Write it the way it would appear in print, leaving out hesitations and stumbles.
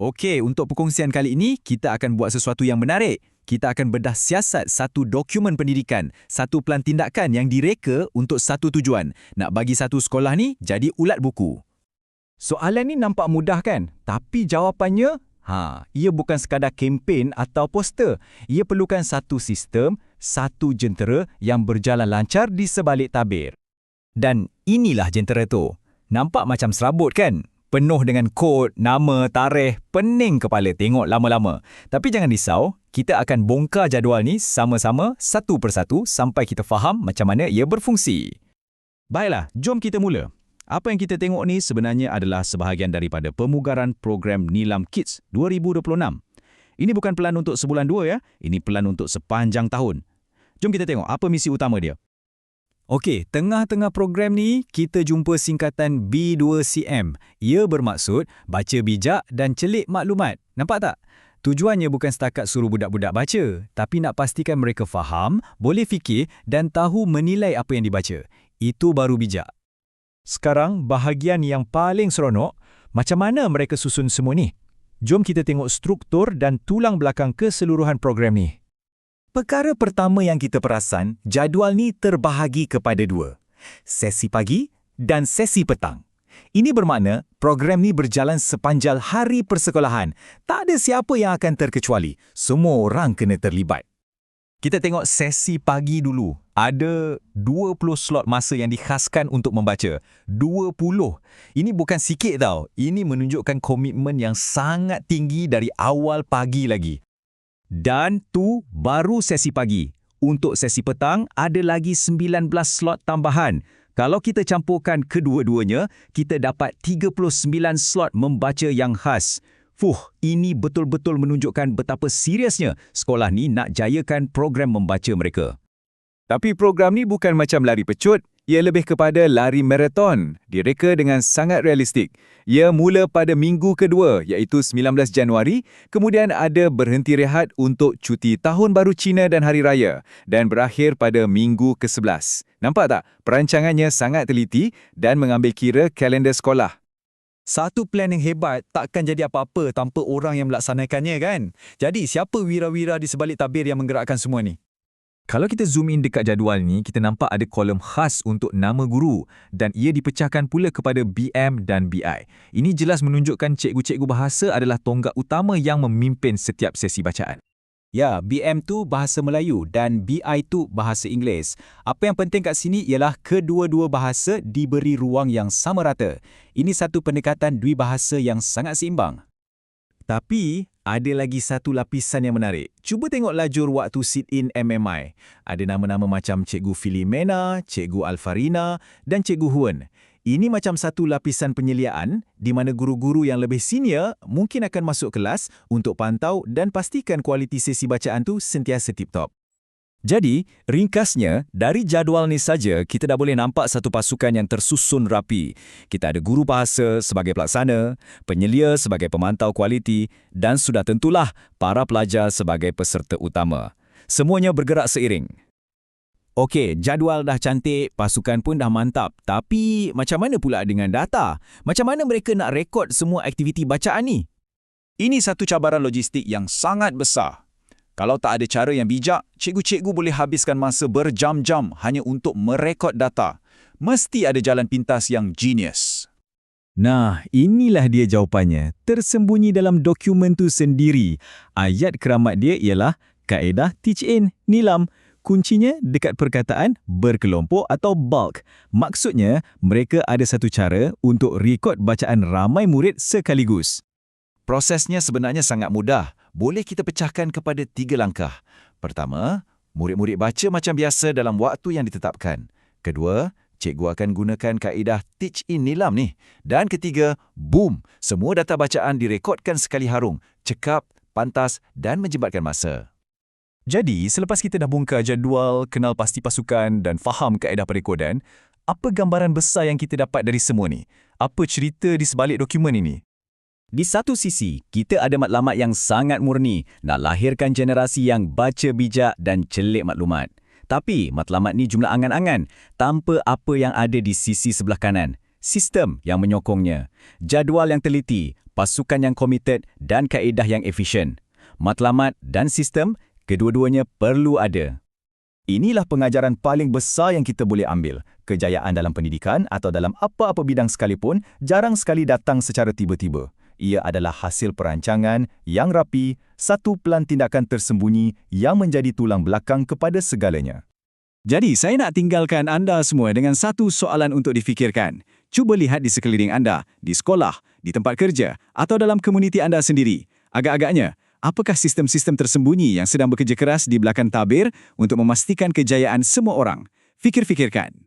Okey, untuk perkongsian kali ini, kita akan buat sesuatu yang menarik. Kita akan bedah siasat satu dokumen pendidikan, satu pelan tindakan yang direka untuk satu tujuan, nak bagi satu sekolah ni jadi ulat buku. Soalan ni nampak mudah kan? Tapi jawapannya, ia bukan sekadar kempen atau poster. Ia perlukan satu sistem, satu jentera yang berjalan lancar di sebalik tabir. Dan inilah jentera tu. Nampak macam serabut kan? Penuh dengan kod, nama, tarikh, pening kepala tengok lama-lama. Tapi jangan risau, kita akan bongkar jadual ni sama-sama satu persatu sampai kita faham macam mana ia berfungsi. Baiklah, jom kita mula. Apa yang kita tengok ni sebenarnya adalah sebahagian daripada pemugaran program Nilam Kids 2026. Ini bukan pelan untuk sebulan dua ya, ini pelan untuk sepanjang tahun. Jom kita tengok apa misi utama dia. Okey, tengah-tengah program ni, kita jumpa singkatan B2CM. Ia bermaksud baca bijak dan celik maklumat. Nampak tak? Tujuannya bukan setakat suruh budak-budak baca, tapi nak pastikan mereka faham, boleh fikir dan tahu menilai apa yang dibaca. Itu baru bijak. Sekarang, bahagian yang paling seronok, macam mana mereka susun semua ni? Jom kita tengok struktur dan tulang belakang keseluruhan program ni. Perkara pertama yang kita perasan, jadual ni terbahagi kepada dua. Sesi pagi dan sesi petang. Ini bermakna program ni berjalan sepanjang hari persekolahan. Tak ada siapa yang akan terkecuali. Semua orang kena terlibat. Kita tengok sesi pagi dulu. Ada 20 slot masa yang dikhaskan untuk membaca. 20. Ini bukan sikit tau. Ini menunjukkan komitmen yang sangat tinggi dari awal pagi lagi. Dan tu baru sesi pagi. Untuk sesi petang, ada lagi 19 slot tambahan. Kalau kita campurkan kedua-duanya, kita dapat 39 slot membaca yang khas. Ini betul-betul menunjukkan betapa seriusnya sekolah ni nak jayakan program membaca mereka. Tapi program ni bukan macam lari pecut. Ia lebih kepada lari maraton, direka dengan sangat realistik. Ia mula pada minggu kedua, iaitu 19 Januari, kemudian ada berhenti rehat untuk cuti Tahun Baru Cina dan Hari Raya, dan berakhir pada minggu ke-11. Nampak tak? Perancangannya sangat teliti dan mengambil kira kalender sekolah. Satu plan yang hebat takkan jadi apa-apa tanpa orang yang melaksanakannya kan? Jadi siapa wira-wira di sebalik tabir yang menggerakkan semua ni? Kalau kita zoom in dekat jadual ni, kita nampak ada kolom khas untuk nama guru dan ia dipecahkan pula kepada BM dan BI. Ini jelas menunjukkan cikgu-cikgu bahasa adalah tonggak utama yang memimpin setiap sesi bacaan. Ya, BM tu bahasa Melayu dan BI tu bahasa Inggeris. Apa yang penting kat sini ialah kedua-dua bahasa diberi ruang yang sama rata. Ini satu pendekatan dwibahasa yang sangat seimbang. Tapi, ada lagi satu lapisan yang menarik. Cuba tengok lajur waktu sit-in MMI. Ada nama-nama macam Cikgu Filimena, Cikgu Alfarina dan Cikgu Huan. Ini macam satu lapisan penyeliaan di mana guru-guru yang lebih senior mungkin akan masuk kelas untuk pantau dan pastikan kualiti sesi bacaan tu sentiasa tip-top. Jadi, ringkasnya, dari jadual ni saja kita dah boleh nampak satu pasukan yang tersusun rapi. Kita ada guru bahasa sebagai pelaksana, penyelia sebagai pemantau kualiti dan sudah tentulah para pelajar sebagai peserta utama. Semuanya bergerak seiring. Okey, jadual dah cantik, pasukan pun dah mantap. Tapi, macam mana pula dengan data? Macam mana mereka nak rekod semua aktiviti bacaan ni? Ini satu cabaran logistik yang sangat besar. Kalau tak ada cara yang bijak, cikgu-cikgu boleh habiskan masa berjam-jam hanya untuk merekod data. Mesti ada jalan pintas yang genius. Nah, inilah dia jawapannya. Tersembunyi dalam dokumen tu sendiri. Ayat keramat dia ialah kaedah teach-in, Nilam. Kuncinya dekat perkataan berkelompok atau bulk. Maksudnya, mereka ada satu cara untuk rekod bacaan ramai murid sekaligus. Prosesnya sebenarnya sangat mudah. Boleh kita pecahkan kepada 3 langkah. Pertama, murid-murid baca macam biasa dalam waktu yang ditetapkan. Kedua, cikgu akan gunakan kaedah teach-in Nilam ni. Dan ketiga, boom! Semua data bacaan direkodkan sekali harung. Cekap, pantas dan menjebatkan masa. Jadi, selepas kita dah bongkar jadual, kenal pasti pasukan dan faham kaedah perekodan, apa gambaran besar yang kita dapat dari semua ni? Apa cerita di sebalik dokumen ini? Di satu sisi, kita ada matlamat yang sangat murni nak lahirkan generasi yang baca bijak dan celik maklumat. Tapi matlamat ni jumlah angan-angan tanpa apa yang ada di sisi sebelah kanan. Sistem yang menyokongnya, jadual yang teliti, pasukan yang komited dan kaedah yang efisien. Matlamat dan sistem, kedua-duanya perlu ada. Inilah pengajaran paling besar yang kita boleh ambil. Kejayaan dalam pendidikan atau dalam apa-apa bidang sekalipun jarang sekali datang secara tiba-tiba. Ia adalah hasil perancangan yang rapi, satu pelan tindakan tersembunyi yang menjadi tulang belakang kepada segalanya. Jadi, saya nak tinggalkan anda semua dengan satu soalan untuk difikirkan. Cuba lihat di sekeliling anda, di sekolah, di tempat kerja, atau dalam komuniti anda sendiri. Agak-agaknya, apakah sistem-sistem tersembunyi yang sedang bekerja keras di belakang tabir untuk memastikan kejayaan semua orang? Fikir-fikirkan.